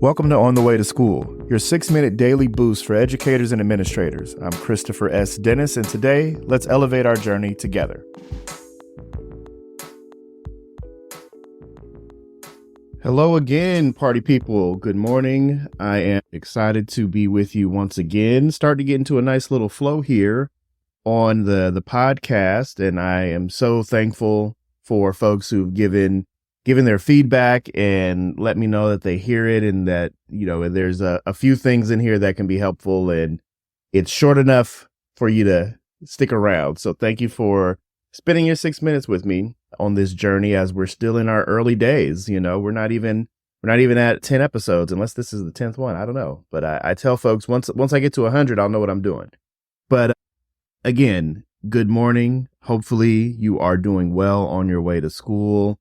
Welcome to On the Way to School, your 6-minute daily boost for educators and administrators. I'm Christopher S. Dennis, and today, let's elevate our journey together. Hello again, party people. Good morning. I am excited to be with you once again. Starting to get into a nice little flow here on the podcast, and I am so thankful for folks who've given their feedback and let me know that they hear it and that, there's a few things in here that can be helpful, and it's short enough for you to stick around. So thank you for spending your 6 minutes with me on this journey as we're still in our early days. We're not even at 10 episodes, unless this is the 10th one. I don't know. But I tell folks once I get to 100, I'll know what I'm doing. But again, good morning. Hopefully you are doing well on your way to school.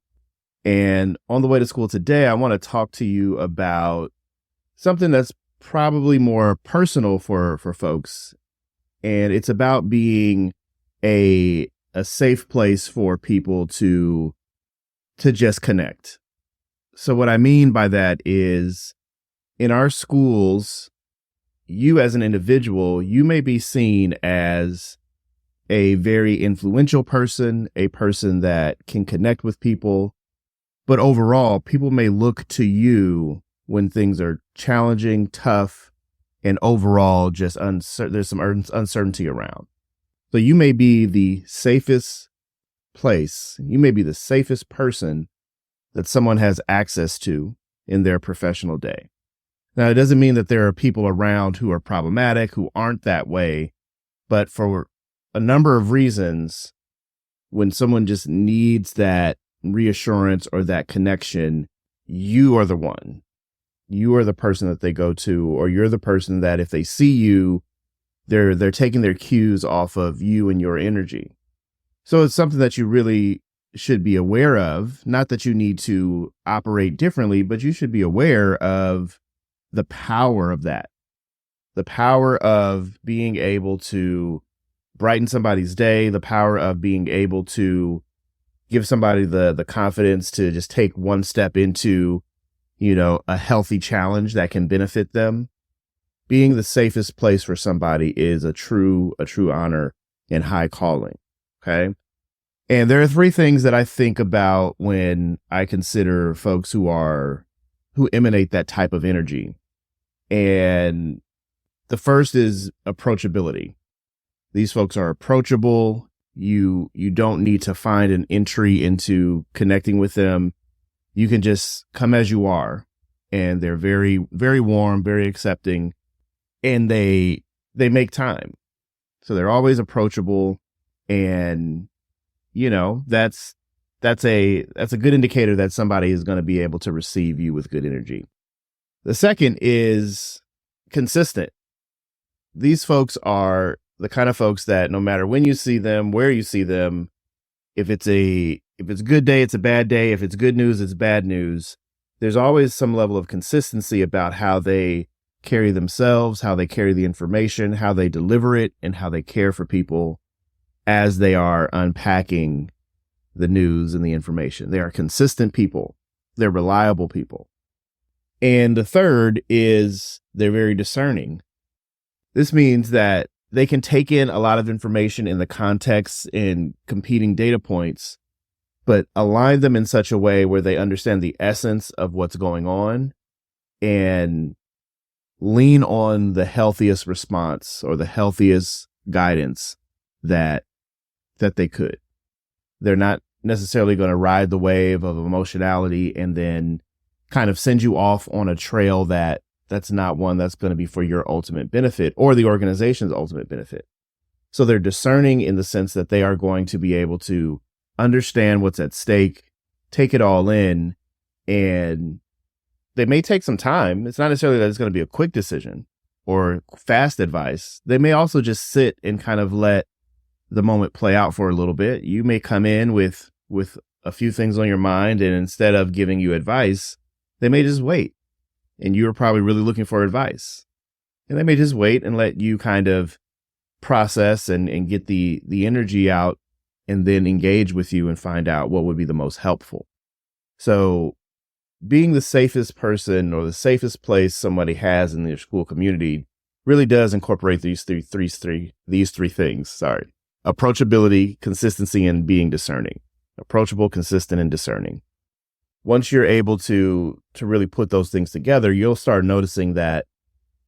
And on the way to school today, I want to talk to you about something that's probably more personal for folks. And it's about being a safe place for people to just connect. So what I mean by that is, in our schools, you as an individual, you may be seen as a very influential person, a person that can connect with people. But overall, people may look to you when things are challenging, tough, and overall just there's some uncertainty around. So you may be the safest place, you may be the safest person that someone has access to in their professional day. Now, it doesn't mean that there are people around who are problematic, who aren't that way, but for a number of reasons, when someone just needs that reassurance or that connection, you are the one. You are the person that they go to, or you're the person that if they see you, they're taking their cues off of you and your energy. So it's something that you really should be aware of. Not that you need to operate differently, but you should be aware of the power of that. The power of being able to brighten somebody's day, the power of being able to give somebody the confidence to just take one step into, a healthy challenge that can benefit them. Being the safest place for somebody is a true honor and high calling. Okay. And there are three things that I think about when I consider folks who emanate that type of energy. And the first is approachability. These folks are approachable. You don't need to find an entry into connecting with them. You can just come as you are, and they're very, very warm, very accepting, and they make time. So they're always approachable, and that's a good indicator that somebody is going to be able to receive you with good energy. The second is consistent. These folks are the kind of folks that no matter when you see them, where you see them, if it's a good day, it's a bad day. If it's good news, it's bad news. There's always some level of consistency about how they carry themselves, how they carry the information, how they deliver it, and how they care for people as they are unpacking the news and the information. They are consistent people. They're reliable people. And the third is they're very discerning. This means that they can take in a lot of information in the context and competing data points, but align them in such a way where they understand the essence of what's going on and lean on the healthiest response or the healthiest guidance that they could. They're not necessarily going to ride the wave of emotionality and then kind of send you off on a trail that's not one that's going to be for your ultimate benefit or the organization's ultimate benefit. So they're discerning in the sense that they are going to be able to understand what's at stake, take it all in, and they may take some time. It's not necessarily that it's going to be a quick decision or fast advice. They may also just sit and kind of let the moment play out for a little bit. You may come in with a few things on your mind, and instead of giving you advice, they may just wait. And you're probably really looking for advice. And they may just wait and let you kind of process and get the energy out and then engage with you and find out what would be the most helpful. So being the safest person or the safest place somebody has in their school community really does incorporate these three things. Sorry. Approachability, consistency, and being discerning. Approachable, consistent, and discerning. Once you're able to really put those things together, you'll start noticing that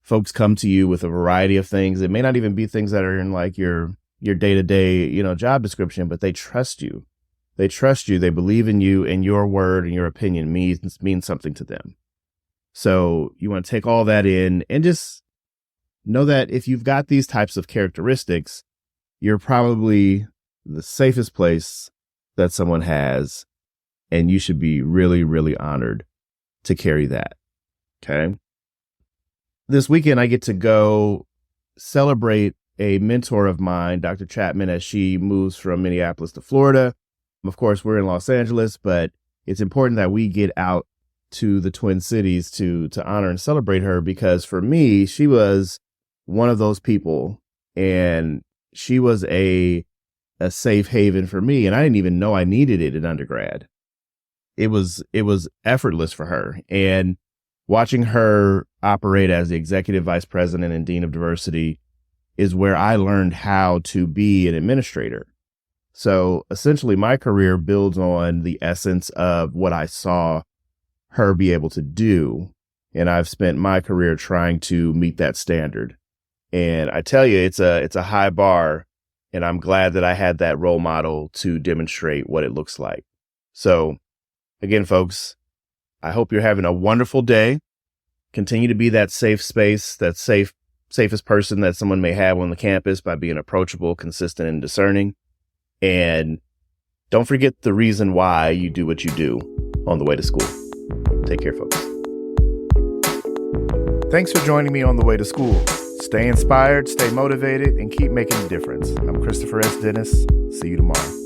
folks come to you with a variety of things. It may not even be things that are in like your day-to-day, job description, but they trust you. They trust you. They believe in you, and your word and your opinion means something to them. So you want to take all that in and just know that if you've got these types of characteristics, you're probably the safest place that someone has, and you should be really, really honored to carry that. Okay. This weekend, I get to go celebrate a mentor of mine, Dr. Chatman, as she moves from Minneapolis to Florida. Of course, we're in Los Angeles, but it's important that we get out to the Twin Cities to honor and celebrate her, because for me, she was one of those people, and she was a safe haven for me, and I didn't even know I needed it in undergrad. It was effortless for her, and watching her operate as the executive vice president and dean of diversity is where I learned how to be an administrator. So essentially, my career builds on the essence of what I saw her be able to do, and I've spent my career trying to meet that standard. And I tell you, it's a high bar, and I'm glad that I had that role model to demonstrate what it looks like. So again, folks, I hope you're having a wonderful day. Continue to be that safe space, that safest person that someone may have on the campus by being approachable, consistent, and discerning. And don't forget the reason why you do what you do on the way to school. Take care, folks. Thanks for joining me on the way to school. Stay inspired, stay motivated, and keep making a difference. I'm Christopher S. Dennis. See you tomorrow.